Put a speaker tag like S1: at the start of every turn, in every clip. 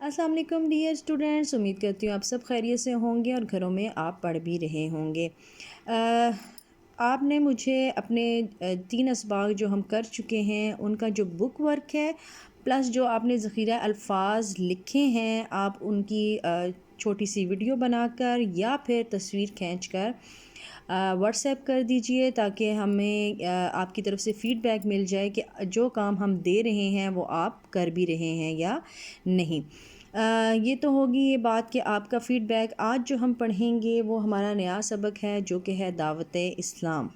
S1: السلام علیکم dear students, امید کرتی ہوں آپ سب خیریت سے ہوں گے اور گھروں میں آپ پڑھ بھی رہے ہوں گے۔ آپ نے مجھے اپنے 3 اسباق جو ہم کر چکے ہیں ان کا جو بک ورک ہے پلس جو آپ نے ذخیرہ الفاظ لکھے ہیں، آپ ان کی چھوٹی سی ویڈیو بنا کر یا پھر تصویر کھینچ کر واٹس ایپ کر دیجئے تاکہ ہمیں آپ کی طرف سے فیڈ بیک مل جائے کہ جو کام ہم دے رہے ہیں وہ آپ کر بھی رہے ہیں یا نہیں۔ یہ تو ہوگی یہ بات کہ آپ کا فیڈ بیک۔ آج جو ہم پڑھیں گے وہ ہمارا نیا سبق ہے جو کہ ہے دعوت اسلام۔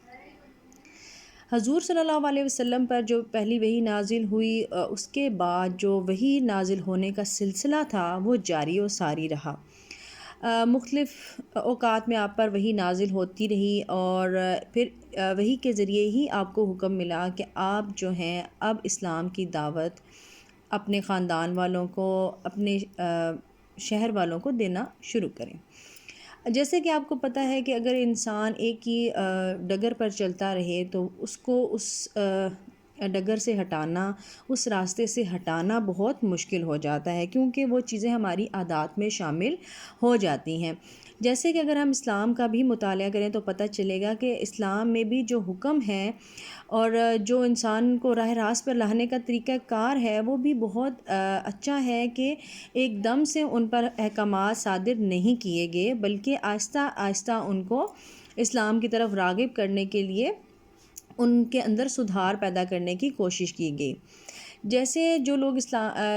S1: حضور صلی اللہ علیہ وسلم پر جو پہلی وحی نازل ہوئی، اس کے بعد جو وحی نازل ہونے کا سلسلہ تھا وہ جاری و ساری رہا۔ مختلف اوقات میں آپ پر وحی نازل ہوتی رہی اور پھر وحی کے ذریعے ہی آپ کو حکم ملا کہ آپ جو ہیں اب اسلام کی دعوت اپنے خاندان والوں کو، اپنے شہر والوں کو دینا شروع کریں۔ جیسے کہ آپ کو پتہ ہے کہ اگر انسان ایک ہی ڈگر پر چلتا رہے تو اس کو اس ڈگر سے ہٹانا، اس راستے سے ہٹانا بہت مشکل ہو جاتا ہے، کیونکہ وہ چیزیں ہماری عادات میں شامل ہو جاتی ہیں۔ جیسے کہ اگر ہم اسلام کا بھی مطالعہ کریں تو پتہ چلے گا کہ اسلام میں بھی جو حکم ہے اور جو انسان کو راہ راست پر لانے کا طریقہ کار ہے وہ بھی بہت اچھا ہے کہ ایک دم سے ان پر احکامات صادر نہیں کیے گئے، بلکہ آہستہ آہستہ ان کو اسلام کی طرف راغب کرنے کے لیے ان کے اندر سدھار پیدا کرنے کی کوشش کی گئی۔ جیسے جو لوگ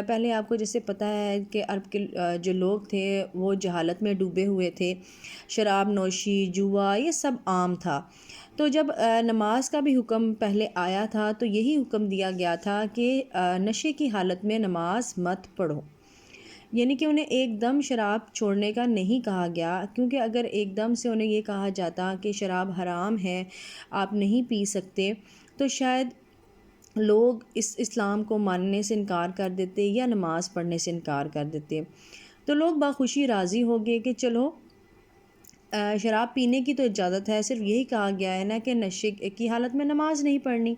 S1: پہلے آپ کو جیسے پتہ ہے کہ عرب کے جو لوگ تھے وہ جہالت میں ڈوبے ہوئے تھے، شراب نوشی، جوا، یہ سب عام تھا۔ تو جب نماز کا بھی حکم پہلے آیا تھا تو یہی حکم دیا گیا تھا کہ نشے کی حالت میں نماز مت پڑھو، یعنی کہ انہیں ایک دم شراب چھوڑنے کا نہیں کہا گیا، کیونکہ اگر ایک دم سے انہیں یہ کہا جاتا کہ شراب حرام ہے، آپ نہیں پی سکتے، تو شاید لوگ اس اسلام کو ماننے سے انکار کر دیتے یا نماز پڑھنے سے انکار کر دیتے۔ تو لوگ بخوشی راضی ہو گئے کہ چلو شراب پینے کی تو اجازت ہے، صرف یہی کہا گیا ہے نا کہ نشے کی حالت میں نماز نہیں پڑھنی۔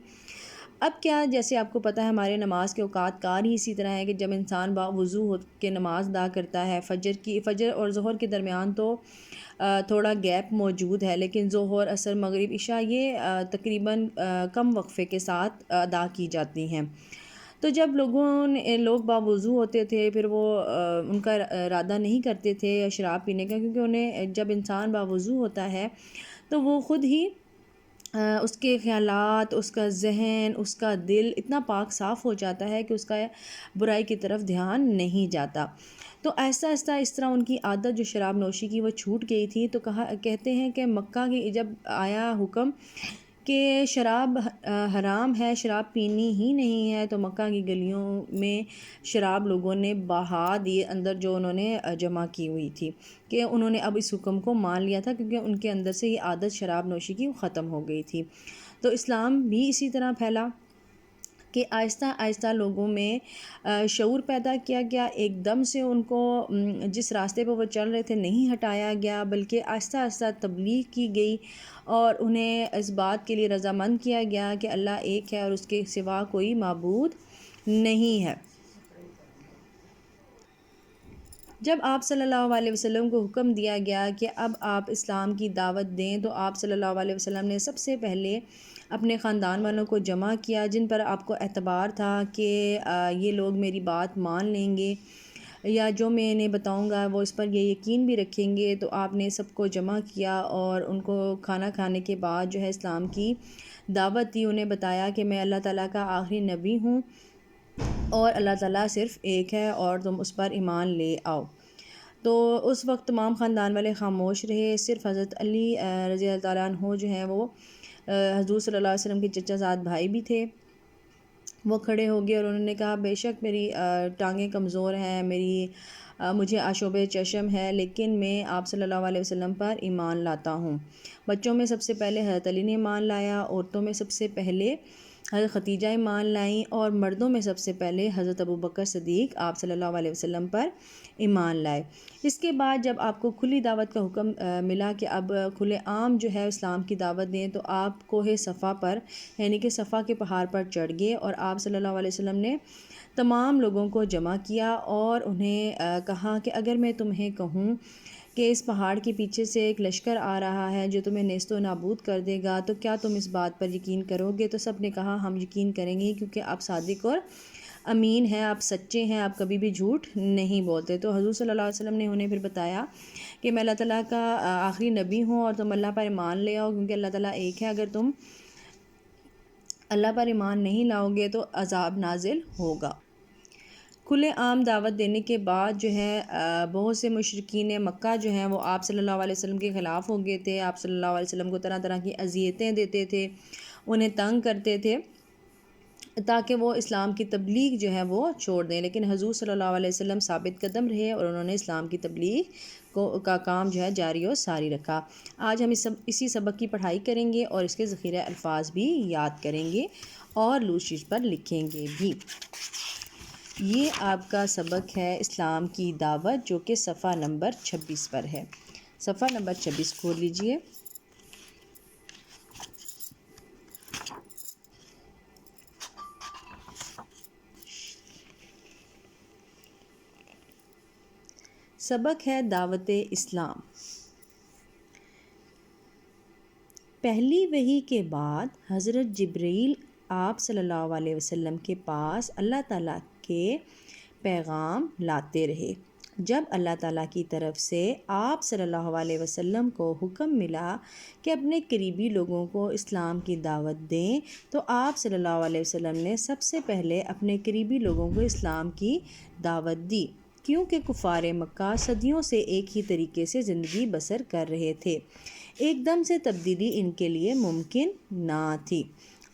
S1: اب کیا، جیسے آپ کو پتہ ہے ہمارے نماز کے اوقات کار ہی اسی طرح ہے کہ جب انسان باوضو ہو کے نماز ادا کرتا ہے، فجر اور ظہر کے درمیان تو تھوڑا گیپ موجود ہے، لیکن ظہر، عصر، مغرب، عشاء یہ تقریباً کم وقفے کے ساتھ ادا کی جاتی ہیں۔ تو جب لوگ باوضو ہوتے تھے پھر وہ ان کا ارادہ نہیں کرتے تھے شراب پینے کا، کیونکہ انہیں جب انسان باوضو ہوتا ہے تو وہ خود ہی اس کے خیالات، اس کا ذہن، اس کا دل اتنا پاک صاف ہو جاتا ہے کہ اس کا برائی کی طرف دھیان نہیں جاتا۔ تو آہستہ آہستہ اس طرح ان کی عادت جو شراب نوشی کی وہ چھوٹ گئی تھی۔ تو کہتے ہیں کہ مکہ کی جب آیا حکم کہ شراب حرام ہے، شراب پینی ہی نہیں ہے، تو مکہ کی گلیوں میں شراب لوگوں نے بہا دی اندر، جو انہوں نے جمع کی ہوئی تھی، کہ انہوں نے اب اس حکم کو مان لیا تھا، کیونکہ ان کے اندر سے یہ عادت شراب نوشی کی ختم ہو گئی تھی۔ تو اسلام بھی اسی طرح پھیلا کہ آہستہ آہستہ لوگوں میں شعور پیدا کیا گیا، ایک دم سے ان کو جس راستے پہ وہ چل رہے تھے نہیں ہٹایا گیا، بلکہ آہستہ آہستہ تبلیغ کی گئی اور انہیں اس بات کے لیے رضامند کیا گیا کہ اللہ ایک ہے اور اس کے سوا کوئی معبود نہیں ہے۔ جب آپ صلی اللہ علیہ وسلم کو حکم دیا گیا کہ اب آپ اسلام کی دعوت دیں، تو آپ صلی اللہ علیہ وسلم نے سب سے پہلے اپنے خاندان والوں کو جمع کیا، جن پر آپ کو اعتبار تھا کہ یہ لوگ میری بات مان لیں گے یا جو میں انہیں بتاؤں گا وہ اس پر یہ یقین بھی رکھیں گے۔ تو آپ نے سب کو جمع کیا اور ان کو کھانا کھانے کے بعد جو ہے اسلام کی دعوت دی، انہیں بتایا کہ میں اللہ تعالیٰ کا آخری نبی ہوں اور اللہ تعالیٰ صرف ایک ہے اور تم اس پر ایمان لے آؤ۔ تو اس وقت تمام خاندان والے خاموش رہے، صرف حضرت علی رضی اللہ تعالیٰ عنہ جو ہیں وہ حضور صلی اللہ علیہ وسلم کے چچا زاد بھائی بھی تھے، وہ کھڑے ہو گئے اور انہوں نے کہا بے شک میری ٹانگیں کمزور ہیں، مجھے آشوب چشم ہے، لیکن میں آپ صلی اللہ علیہ وسلم پر ایمان لاتا ہوں۔ بچوں میں سب سے پہلے حضرت علی نے ایمان لایا، عورتوں میں سب سے پہلے حضرت ختیجہ ایمان لائیں، اور مردوں میں سب سے پہلے حضرت ابوبکر صدیق آپ صلی اللہ علیہ وسلم پر ایمان لائے۔ اس کے بعد جب آپ کو کھلی دعوت کا حکم ملا کہ اب کھلے عام جو ہے اسلام کی دعوت دیں، تو آپ کوہ صفا پر یعنی کہ صفا کے پہاڑ پر چڑھ گئے، اور آپ صلی اللہ علیہ وسلم نے تمام لوگوں کو جمع کیا اور انہیں کہا کہ اگر میں تمہیں کہوں کہ اس پہاڑ کے پیچھے سے ایک لشکر آ رہا ہے جو تمہیں نیست و نابود کر دے گا، تو کیا تم اس بات پر یقین کرو گے؟ تو سب نے کہا ہم یقین کریں گے، کیونکہ آپ صادق اور امین ہیں، آپ سچے ہیں، آپ کبھی بھی جھوٹ نہیں بولتے۔ تو حضور صلی اللہ علیہ وسلم نے انہیں پھر بتایا کہ میں اللہ تعالیٰ کا آخری نبی ہوں، اور تم اللہ پر ایمان لے آؤ، کیونکہ اللہ تعالیٰ ایک ہے، اگر تم اللہ پر ایمان نہیں لاؤ گے تو عذاب نازل ہوگا۔ کھلے عام دعوت دینے کے بعد جو ہے بہت سے مشرکین مکہ جو ہیں وہ آپ صلی اللہ علیہ وسلم کے خلاف ہو گئے تھے، آپ صلی اللہ علیہ وسلم کو طرح طرح کی اذیتیں دیتے تھے، انہیں تنگ کرتے تھے تاکہ وہ اسلام کی تبلیغ جو ہے وہ چھوڑ دیں، لیکن حضور صلی اللہ علیہ وسلم ثابت قدم رہے اور انہوں نے اسلام کی تبلیغ کا کام جو ہے جاری و ساری رکھا۔ آج ہم اسی سبق کی پڑھائی کریں گے اور اس کے ذخیرہ الفاظ بھی یاد کریں گے اور لوشش پر لکھیں گے بھی۔ یہ آپ کا سبق ہے اسلام کی دعوت، جو کہ صفحہ نمبر 26 پر ہے۔ صفحہ نمبر 26 کھول لیجئے۔ سبق ہے دعوت اسلام۔ پہلی وحی کے بعد حضرت جبرائیل آپ صلی اللہ علیہ وسلم کے پاس اللہ تعالیٰ کے پیغام لاتے رہے۔ جب اللہ تعالیٰ کی طرف سے آپ صلی اللہ علیہ وسلم کو حکم ملا کہ اپنے قریبی لوگوں کو اسلام کی دعوت دیں، تو آپ صلی اللہ علیہ وسلم نے سب سے پہلے اپنے قریبی لوگوں کو اسلام کی دعوت دی، کیونکہ کفار مکہ صدیوں سے ایک ہی طریقے سے زندگی بسر کر رہے تھے، ایک دم سے تبدیلی ان کے لیے ممکن نہ تھی۔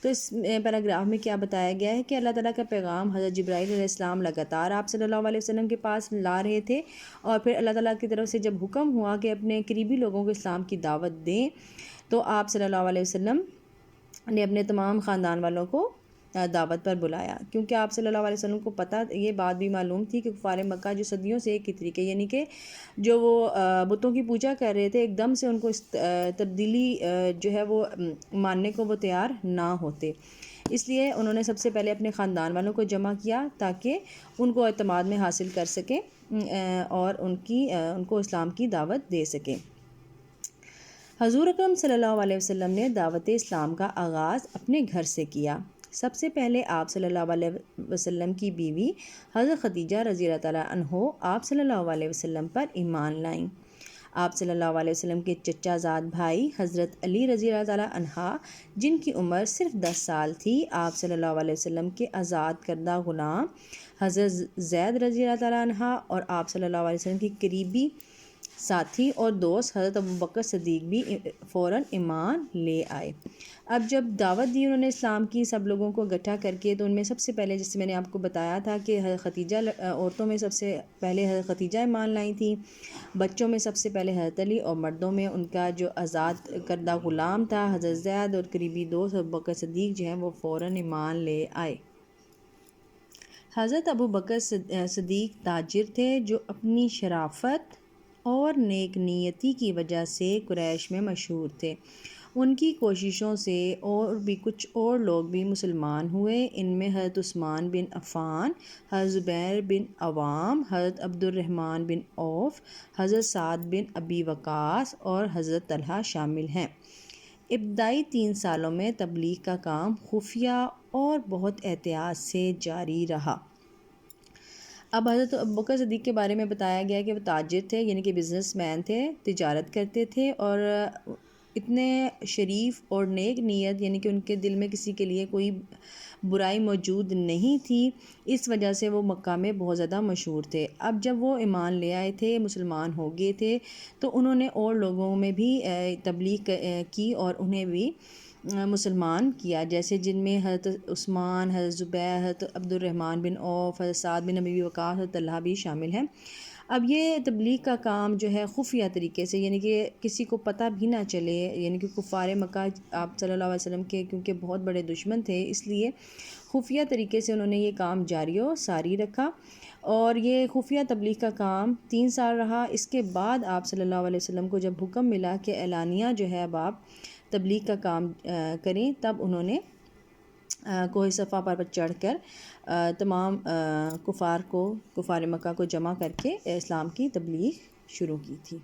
S1: تو اس پیراگراف میں کیا بتایا گیا ہے کہ اللہ تعالیٰ کا پیغام حضرت جبرائیل علیہ السلام لگاتار آپ صلی اللہ علیہ وسلم کے پاس لا رہے تھے، اور پھر اللہ تعالیٰ کی طرف سے جب حکم ہوا کہ اپنے قریبی لوگوں کو اسلام کی دعوت دیں، تو آپ صلی اللہ علیہ وسلم نے اپنے تمام خاندان والوں کو دعوت پر بلایا، کیونکہ آپ صلی اللہ علیہ وسلم کو پتہ یہ بات بھی معلوم تھی کہ کفار مکہ جو صدیوں سے ایک ہی طریقے یعنی کہ جو وہ بتوں کی پوجا کر رہے تھے، ایک دم سے ان کو اس تبدیلی جو ہے وہ ماننے کو وہ تیار نہ ہوتے، اس لیے انہوں نے سب سے پہلے اپنے خاندان والوں کو جمع کیا تاکہ ان کو اعتماد میں حاصل کر سکیں اور ان کو اسلام کی دعوت دے سکیں۔ حضور اکرم صلی اللہ علیہ وسلم نے دعوت اسلام کا آغاز اپنے گھر سے کیا۔ سب سے پہلے آپ صلی اللہ علیہ وسلم کی بیوی حضرت ختیجہ رضی اللہ تعالیٰ عنہ آپ صلی اللہ علیہ وسلم پر ایمان لائیں۔ آپ صلی اللہ علیہ وسلم کے چچا زاد بھائی حضرت علی رضی اللہ تعالیٰ عنہ، جن کی عمر صرف 10 سال تھی، آپ صلی اللہ علیہ وسلم کے آزاد کردہ غلام حضرت زید رضی اللہ تعالیٰ عنہ، اور آپ صلی اللہ علیہ وسلم کی قریبی ساتھی اور دوست حضرت ابوبکر صدیق بھی فوراً ایمان لے آئے۔ اب جب دعوت دی انہوں نے اسلام کی سب لوگوں کو اکٹھا کر کے، تو ان میں سب سے پہلے جس سے میں نے آپ کو بتایا تھا کہ حضرت ختیجہ، عورتوں میں سب سے پہلے حضرت ختیجہ ایمان لائی تھیں، بچوں میں سب سے پہلے حضرت علی، اور مردوں میں ان کا جو آزاد کردہ غلام تھا حضرت زید، اور قریبی دوست ابوبکر صدیق جو ہیں وہ فوراً ایمان لے آئے۔ حضرت ابوبکر صدیق تاجر تھے جو اپنی شرافت اور نیک نیتی کی وجہ سے قریش میں مشہور تھے۔ ان کی کوششوں سے اور بھی کچھ اور لوگ بھی مسلمان ہوئے، ان میں حضرت عثمان بن عفان، حضرت زبیر بن عوام، حضرت عبد الرحمن بن عوف، حضرت سعد بن ابی وقاص اور حضرت طلحہ شامل ہیں۔ ابتدائی 3 سالوں میں تبلیغ کا کام خفیہ اور بہت احتیاط سے جاری رہا۔ اب حضرت ابوبکر صدیق کے بارے میں بتایا گیا کہ وہ تاجر تھے، یعنی کہ بزنس مین تھے، تجارت کرتے تھے، اور اتنے شریف اور نیک نیت، یعنی کہ ان کے دل میں کسی کے لیے کوئی برائی موجود نہیں تھی، اس وجہ سے وہ مکہ میں بہت زیادہ مشہور تھے۔ اب جب وہ ایمان لے آئے تھے، مسلمان ہو گئے تھے، تو انہوں نے اور لوگوں میں بھی تبلیغ کی اور انہیں بھی مسلمان کیا، جیسے جن میں حضرت عثمان، حضرت زبیر، حضرت عبد الرحمن بن عوف، حضرت سعد بن ابی وقاص اور طلحہ بھی شامل ہیں۔ اب یہ تبلیغ کا کام جو ہے خفیہ طریقے سے، یعنی کہ کسی کو پتہ بھی نہ چلے، یعنی کہ کفار مکہ آپ صلی اللہ علیہ وسلم کے کیونکہ بہت بڑے دشمن تھے، اس لیے خفیہ طریقے سے انہوں نے یہ کام جاری و ساری رکھا، اور یہ خفیہ تبلیغ کا کام 3 سال رہا۔ اس کے بعد آپ صلی اللہ علیہ وسلم کو جب حکم ملا کہ اعلانیہ جو ہے اب آپ تبلیغ کا کام کریں، تب انہوں نے کوہ صفا پر چڑھ کر تمام کفار مکہ کو جمع کر کے اسلام کی تبلیغ شروع کی تھی۔